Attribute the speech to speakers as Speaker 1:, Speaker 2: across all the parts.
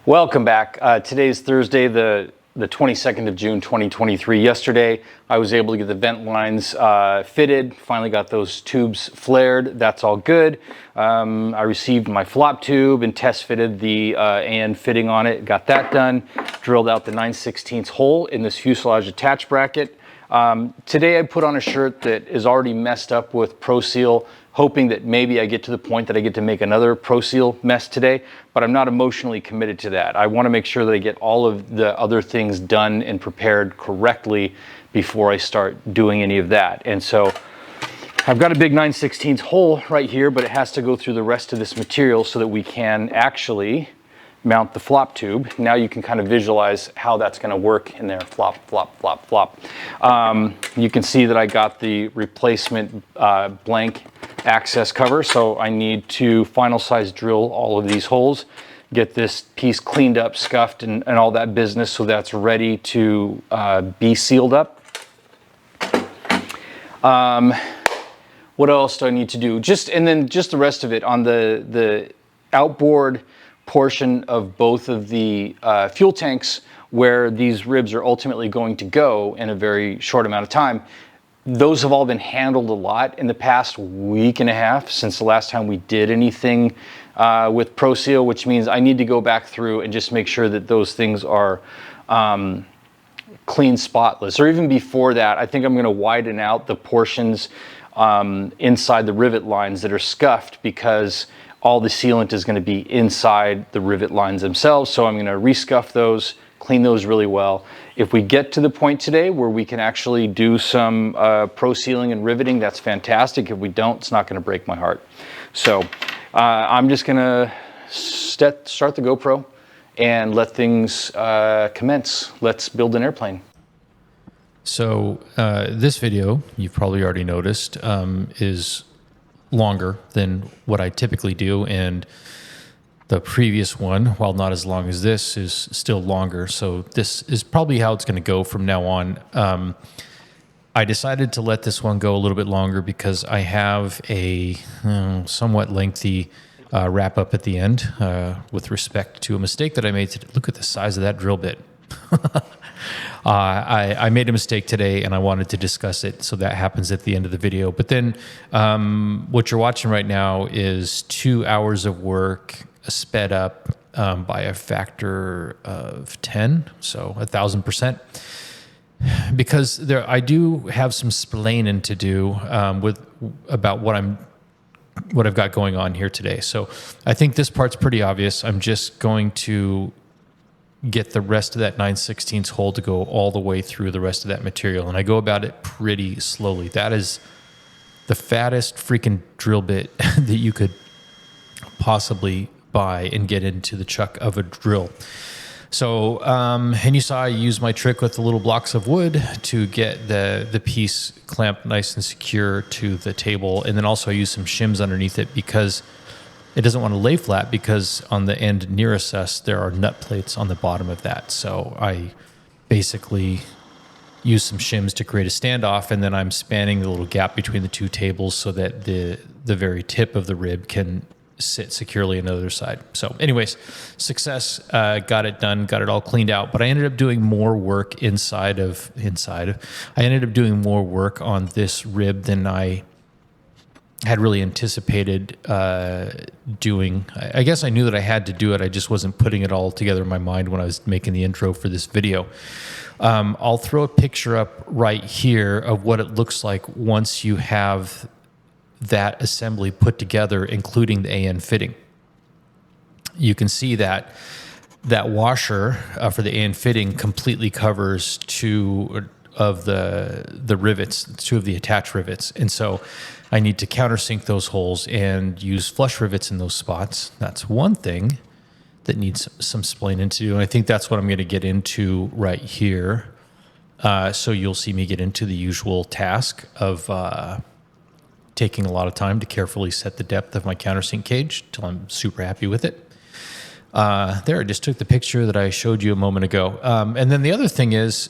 Speaker 1: Welcome back. Today's Thursday, the 22nd of June, 2023. Yesterday, I was able to get the vent lines fitted. Finally got those tubes flared. That's all good. I received my flop tube and test fitted the AN fitting on it. Got that done. Drilled out the 9/16 hole in this fuselage attach bracket. Today I put on a shirt that is already messed up with Pro Seal, hoping that maybe I get to the point that I get to make another Pro Seal mess today, but I'm not emotionally committed to that. I want to make sure that I get all of the other things done and prepared correctly before I start doing any of that. And so I've got a big 9/16 hole right here, but it has to go through the rest of this material so that we can actually mount the flop tube. Now you can kind of visualize how that's going to work in there. Flop, flop, flop, flop. You can see that I got the replacement blank access cover, so I need to final size drill all of these holes, get this piece cleaned up, scuffed, and all that business, so that's ready to be sealed up. What else do I need to do? And then the rest of it on the outboard portion of both of the fuel tanks where these ribs are ultimately going to go in a very short amount of time. Those have all been handled a lot in the past week and a half since the last time we did anything with Pro Seal, which means I need to go back through and just make sure that those things are clean, spotless. Or even before that, I think I'm going to widen out the portions inside the rivet lines that are scuffed, because all the sealant is going to be inside the rivet lines themselves. So I'm going to rescuff those, clean those really well. If we get to the point today where we can actually do some pro sealing and riveting, that's fantastic. If we don't, it's not going to break my heart. So I'm just going to start the GoPro and let things commence. Let's build an airplane.
Speaker 2: So this video, you've probably already noticed, is longer than what I typically do, and the previous one, while not as long as this, is still longer. So this is probably how it's going to go from now on. I decided to let this one go a little bit longer because I have a somewhat lengthy wrap up at the end with respect to a mistake that I made today. Look at the size of that drill bit. I made a mistake today and I wanted to discuss it, so that happens at the end of the video. But then what you're watching right now is 2 hours of work sped up by a factor of 10, so 1,000%. Because I do have some splaining to do about what I've got going on here today. So I think this part's pretty obvious. I'm just going to get the rest of that 9/16 hole to go all the way through the rest of that material. And I go about it pretty slowly. That is the fattest freaking drill bit that you could possibly buy and get into the chuck of a drill. So, and you saw I use my trick with the little blocks of wood to get the piece clamped nice and secure to the table. And then also I use some shims underneath it because it doesn't want to lay flat, because on the end nearest us, there are nut plates on the bottom of that. So I basically use some shims to create a standoff, and then I'm spanning the little gap between the two tables so that the very tip of the rib can sit securely on the other side. So anyways, success, got it done, got it all cleaned out, but I ended up doing more work I ended up doing more work on this rib than I had really anticipated doing. I guess I knew that I had to do it. I just wasn't putting it all together in my mind when I was making the intro for this video. I'll throw a picture up right here of what it looks like once you have that assembly put together, including the AN fitting. You can see that washer for the AN fitting completely covers two of the rivets, two of the attach rivets. And so I need to countersink those holes and use flush rivets in those spots. That's one thing that needs some splaining to do. And I think that's what I'm going to get into right here. So you'll see me get into the usual task of taking a lot of time to carefully set the depth of my countersink cage till I'm super happy with it. There, I just took the picture that I showed you a moment ago. And then the other thing is,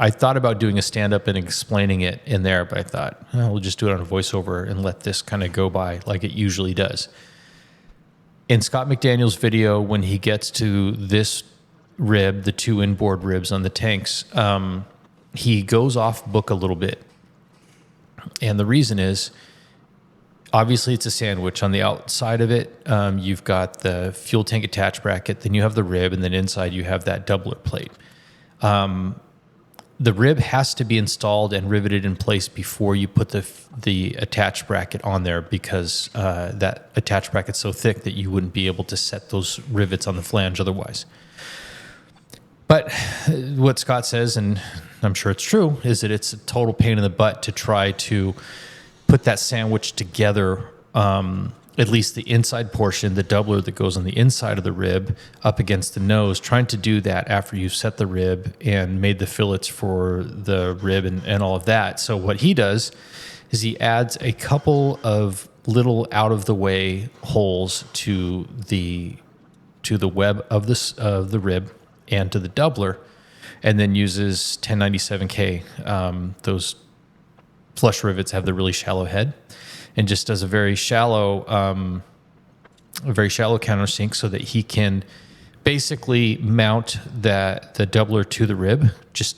Speaker 2: I thought about doing a stand-up and explaining it in there, but I thought, we'll just do it on a voiceover and let this kind of go by like it usually does. In Scott McDaniel's video, when he gets to this rib, the 2 inboard ribs on the tanks, he goes off book a little bit. And the reason is, obviously it's a sandwich. On the outside of it, you've got the fuel tank attach bracket, then you have the rib, and then inside you have that doubler plate. The rib has to be installed and riveted in place before you put the attach bracket on there, because that attach bracket's so thick that you wouldn't be able to set those rivets on the flange otherwise. But what Scott says, and I'm sure it's true, is that it's a total pain in the butt to try to put that sandwich together, at least the inside portion, the doubler that goes on the inside of the rib up against the nose, trying to do that after you've set the rib and made the fillets for the rib and all of that. So what he does is he adds a couple of little out of the way holes to the web of the rib and to the doubler, and then uses 1097K. Those flush rivets have the really shallow head, and just does a very shallow countersink so that he can basically mount the doubler to the rib, just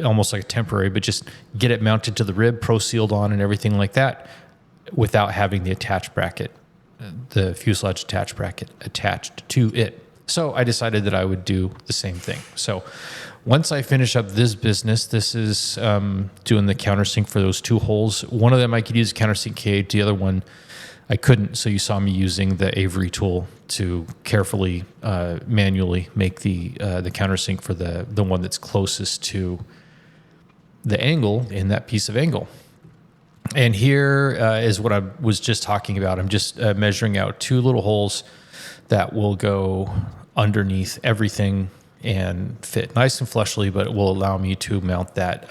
Speaker 2: almost like a temporary, but just get it mounted to the rib, pro sealed on and everything like that, without having the attach bracket, the fuselage attach bracket attached to it. So I decided that I would do the same thing. So once I finish up this business, this is doing the countersink for those 2 holes. One of them I could use a countersink cage. The other one I couldn't. So you saw me using the Avery tool to carefully, manually make the countersink for the one that's closest to the angle in that piece of angle. And here is what I was just talking about. I'm just measuring out 2 little holes that will go underneath everything and fit nice and flushly, but it will allow me to mount that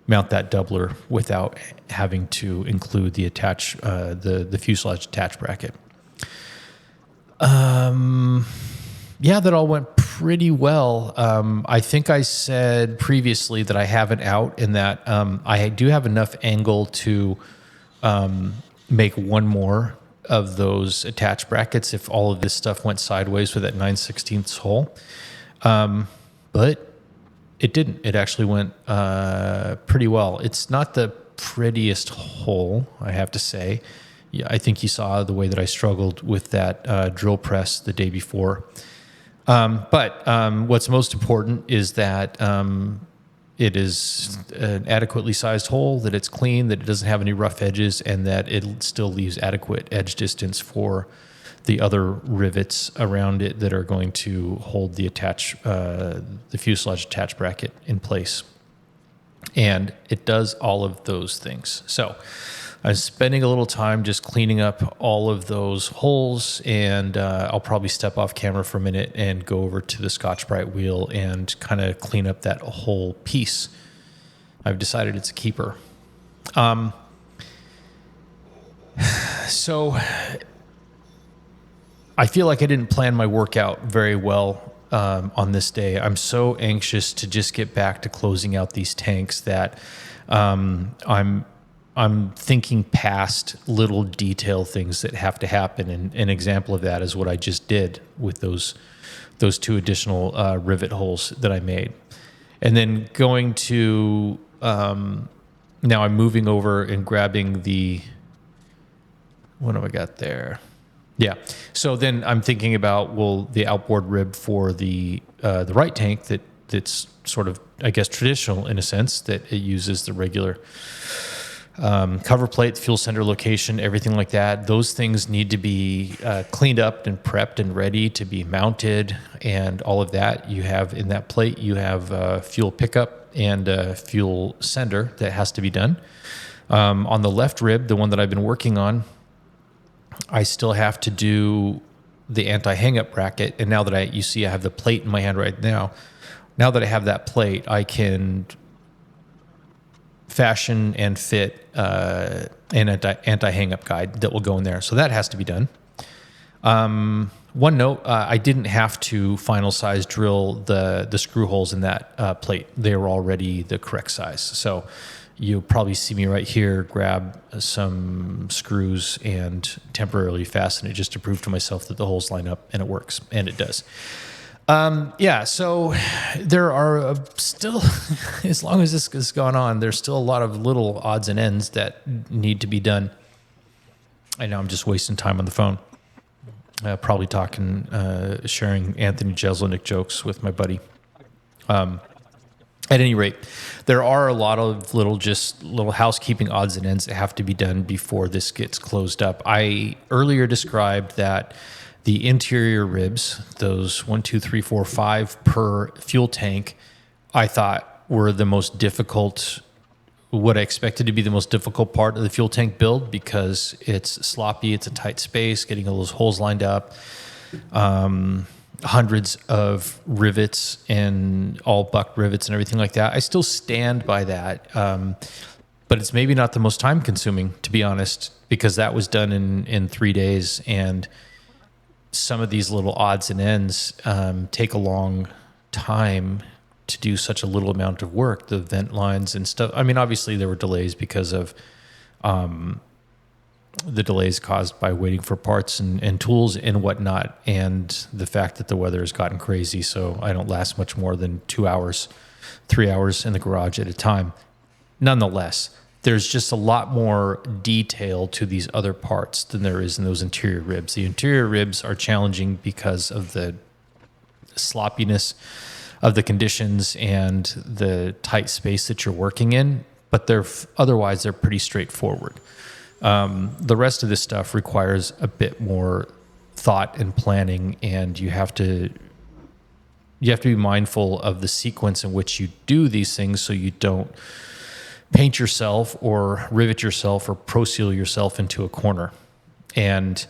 Speaker 2: doubler without having to include the the fuselage attach bracket. Yeah, that all went pretty well. I think I said previously that I have it out, and that I do have enough angle to make one more of those attach brackets if all of this stuff went sideways with that 9/16 hole. But it didn't. It actually went pretty well. It's not the prettiest hole, I have to say. Yeah, I think you saw the way that I struggled with that drill press the day before. But what's most important is that it is an adequately sized hole, that it's clean, that it doesn't have any rough edges, and that it still leaves adequate edge distance for the other rivets around it that are going to hold the fuselage attach bracket in place. And it does all of those things. So I'm spending a little time just cleaning up all of those holes, and I'll probably step off camera for a minute and go over to the Scotch-Brite wheel and kind of clean up that whole piece. I've decided it's a keeper. So I feel like I didn't plan my workout very well on this day. I'm so anxious to just get back to closing out these tanks that I'm thinking past little detail things that have to happen. And an example of that is what I just did with those 2 additional rivet holes that I made. And then going to, now I'm moving over and grabbing what have I got there? Yeah. So then I'm thinking about, the outboard rib for the right tank that's sort of, I guess, traditional in a sense, that it uses the regular cover plate, fuel sender location, everything like that. Those things need to be cleaned up and prepped and ready to be mounted, and all of that. You have in that plate, you have fuel pickup and fuel sender that has to be done. On the left rib, the one that I've been working on, I still have to do the anti-hang-up bracket. And now that you see I have the plate in my hand right now. Now that I have that plate, I can fashion and fit an anti-hang-up guide that will go in there. So that has to be done. One note, I didn't have to final size drill the screw holes in that plate. They were already the correct size. So you'll probably see me right here grab some screws and temporarily fasten it just to prove to myself that the holes line up and it works, and it does. Yeah, so there are still, as long as this is going on, there's still a lot of little odds and ends that need to be done. I know I'm just wasting time on the phone. Probably talking, sharing Anthony Jeselnik jokes with my buddy. At any rate, there are a lot of little housekeeping odds and ends that have to be done before this gets closed up. I earlier described that the interior ribs, those 1, 2, 3, 4, 5 per fuel tank, I thought were the most difficult, what I expected to be the most difficult part of the fuel tank build, because it's sloppy, it's a tight space, getting all those holes lined up, hundreds of rivets and all buck rivets and everything like that. I still stand by that, but it's maybe not the most time consuming, to be honest, because that was done in 3 days, and some of these little odds and ends take a long time to do such a little amount of work, the vent lines and stuff. I mean, obviously there were delays because of the delays caused by waiting for parts and tools and whatnot, and the fact that the weather has gotten crazy, so I don't last much more than 2 hours, 3 hours in the garage at a time. Nonetheless, there's just a lot more detail to these other parts than there is in those interior ribs. The interior ribs are challenging because of the sloppiness of the conditions and the tight space that you're working in, but otherwise they're pretty straightforward. The rest of this stuff requires a bit more thought and planning, and you have to be mindful of the sequence in which you do these things so you don't paint yourself or rivet yourself or pro seal yourself into a corner. And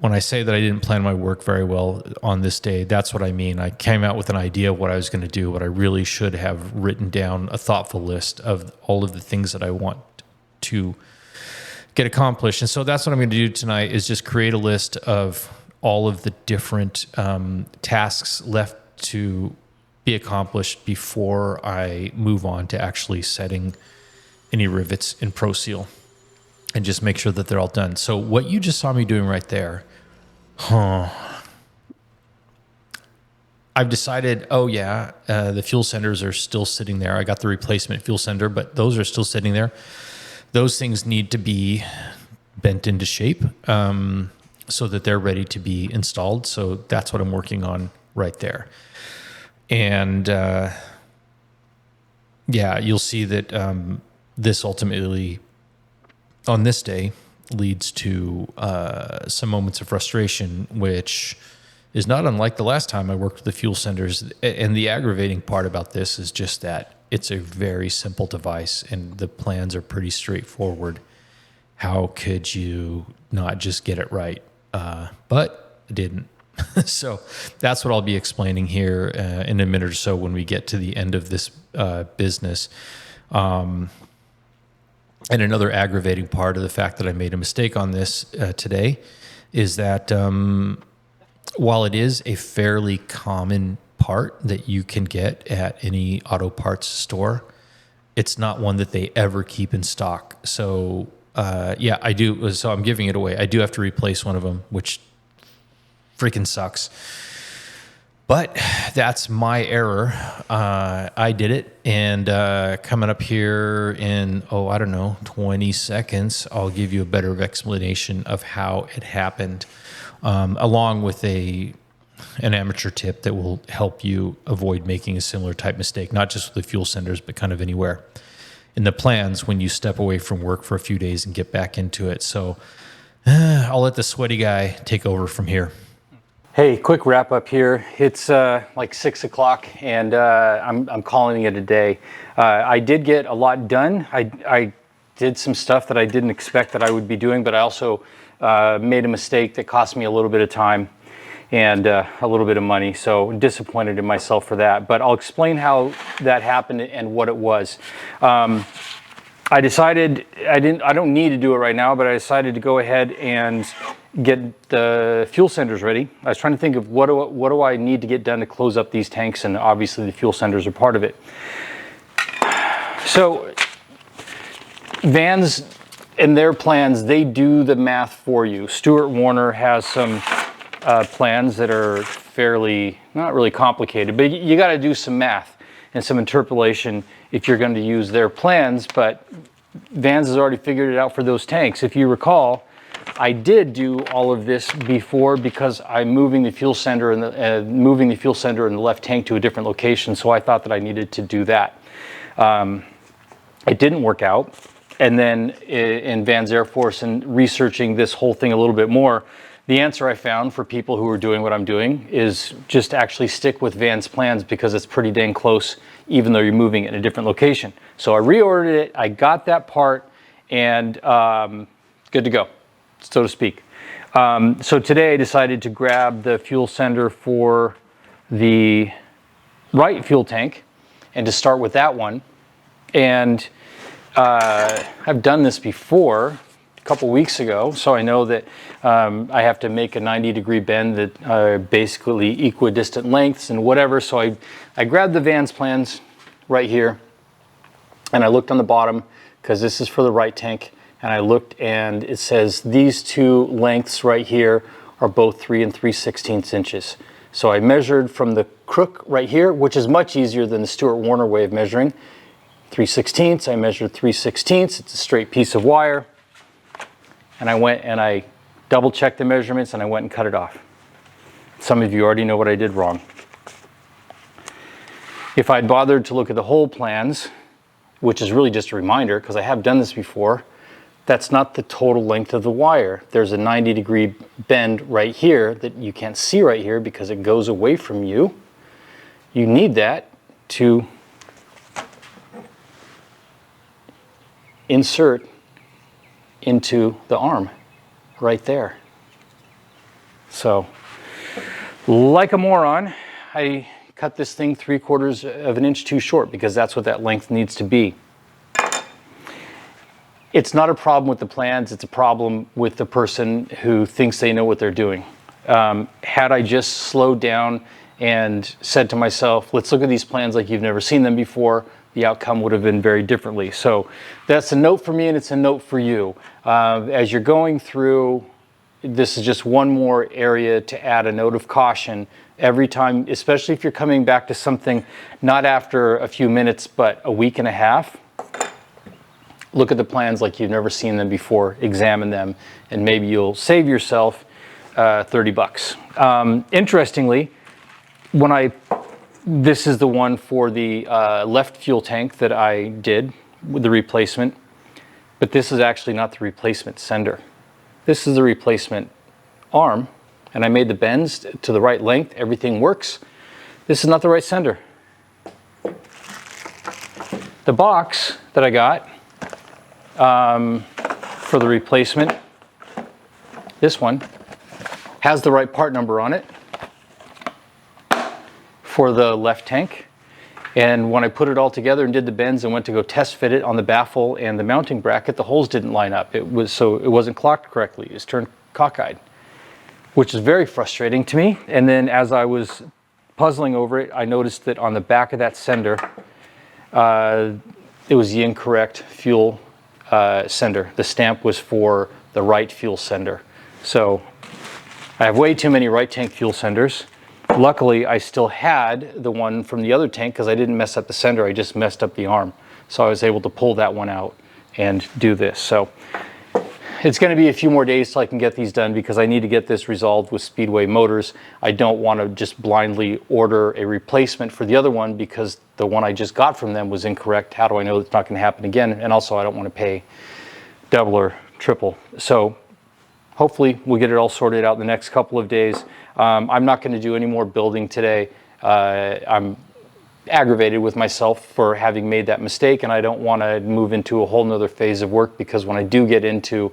Speaker 2: when I say that I didn't plan my work very well on this day, that's what I mean. I came out with an idea of what I was going to do, but I really should have written down a thoughtful list of all of the things that I want to get accomplished. And so that's what I'm going to do tonight, is just create a list of all of the different tasks left to be accomplished before I move on to actually setting any rivets in Pro Seal, and just make sure that they're all done. So what you just saw me doing right there, I've decided, the fuel senders are still sitting there. I got the replacement fuel sender, but those are still sitting there. Those things need to be bent into shape so that they're ready to be installed. So that's what I'm working on right there. And you'll see that this ultimately, on this day, leads to some moments of frustration, which is not unlike the last time I worked with the fuel senders. And the aggravating part about this is just that it's a very simple device and the plans are pretty straightforward. How could you not just get it right? But I didn't. So that's what I'll be explaining here in a minute or so when we get to the end of this business. And another aggravating part of the fact that I made a mistake on this today is that while it is a fairly common part that you can get at any auto parts store, it's not one that they ever keep in stock. So I do. So I'm giving it away. I do have to replace one of them, which freaking sucks. But that's my error. I did it. And coming up here in, 20 seconds, I'll give you a better explanation of how it happened, along with an amateur tip that will help you avoid making a similar type mistake, not just with the fuel senders, but kind of anywhere in the plans when you step away from work for a few days and get back into it. So I'll let the sweaty guy take over from here.
Speaker 1: Hey, quick wrap up here. It's like 6 o'clock and I'm calling it a day. I did get a lot done. I did some stuff that I didn't expect that I would be doing, but I also made a mistake that cost me a little bit of time and a little bit of money. So disappointed in myself for that, but I'll explain how that happened and what it was. I decided I don't need to do it right now, but I decided to go ahead and get the fuel senders ready. I was trying to think of what do I need to get done to close up these tanks, and obviously the fuel senders are part of it. So Vans and their plans, they do the math for you. Stuart Warner has some plans that are fairly, not really complicated, but you got to do some math and some interpolation if you're going to use their plans, but Vans has already figured it out for those tanks. If you recall, I did do all of this before because I'm moving the fuel sender and the left tank to a different location, so I thought that I needed to do that. It didn't work out. And then in Vans Air Force and researching this whole thing a little bit more, the answer I found for people who are doing what I'm doing is just actually stick with Vans plans because it's pretty dang close, even though you're moving it in a different location. So I reordered it, I got that part, and good to go, so to speak. So today I decided to grab the fuel sender for the right fuel tank and to start with that one. And I've done this before a couple weeks ago, so I know that I have to make a 90-degree bend that are basically equidistant lengths and whatever. So I grabbed the Vans plans right here, and I looked on the bottom because this is for the right tank, and I looked and it says these two lengths right here are both 3 3/16 inches. So I measured from the crook right here, which is much easier than the Stuart Warner way of measuring. 3/16, I measured 3/16, it's a straight piece of wire. And I went and I double checked the measurements and I went and cut it off. Some of you already know what I did wrong. If I'd bothered to look at the whole plans, which is really just a reminder because I have done this before, that's not the total length of the wire. There's a 90-degree bend right here that you can't see right here because it goes away from you. You need that to insert into the arm right there. So, like a moron, I cut this thing 3/4 of an inch too short because that's what that length needs to be. It's not a problem with the plans, it's a problem with the person who thinks they know what they're doing. Had I just slowed down and said to myself, let's look at these plans like you've never seen them before, the outcome would have been very differently. So that's a note for me and it's a note for you. As you're going through, this is just one more area to add a note of caution every time, especially if you're coming back to something not after a few minutes, but a week and a half. Look at the plans like you've never seen them before, examine them, and maybe you'll save yourself 30 bucks. Interestingly, this is the one for the left fuel tank that I did with the replacement, but this is actually not the replacement sender. This is the replacement arm, and I made the bends to the right length. Everything works. This is not the right sender. The box that I got for the replacement, this one, has the right part number on it for the left tank. And when I put it all together and did the bends and went to go test fit it on the baffle and the mounting bracket, the holes didn't line up. It wasn't clocked correctly. It was turned cockeyed, which is very frustrating to me. And then as I was puzzling over it, I noticed that on the back of that sender, it was the incorrect fuel sender. The stamp was for the right fuel sender. So I have way too many right tank fuel senders. Luckily, I still had the one from the other tank because I didn't mess up the sender, I just messed up the arm. So I was able to pull that one out and do this. So it's going to be a few more days till I can get these done because I need to get this resolved with Speedway Motors. I don't want to just blindly order a replacement for the other one because the one I just got from them was incorrect. How do I know it's not going to happen again? And also I don't want to pay double or triple. So hopefully we'll get it all sorted out in the next couple of days. I'm not going to do any more building today. I'm aggravated with myself for having made that mistake, and I don't want to move into a whole nother phase of work because when I do get into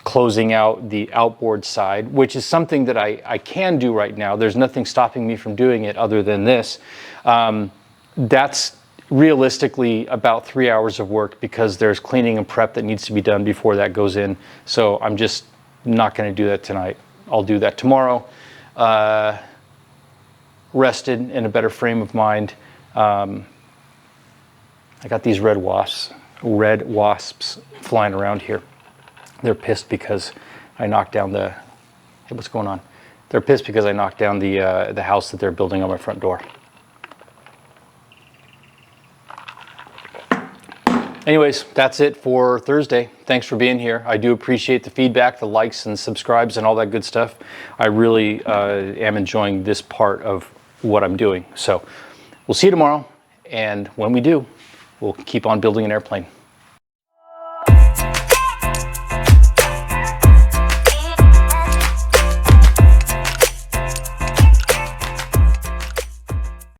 Speaker 1: closing out the outboard side, which is something that I can do right now, there's nothing stopping me from doing it other than this. That's realistically about 3 hours of work because there's cleaning and prep that needs to be done before that goes in. So I'm just not going to do that tonight. I'll do that tomorrow. Rested, in a better frame of mind. I got these red wasps flying around here. They're pissed because I knocked down the, hey, what's going on? They're pissed because I knocked down the house that they're building on my front door. Anyways, that's it for Thursday. Thanks for being here. I do appreciate the feedback, the likes and subscribes and all that good stuff. I really am enjoying this part of what I'm doing. So we'll see you tomorrow. And when we do, we'll keep on building an airplane.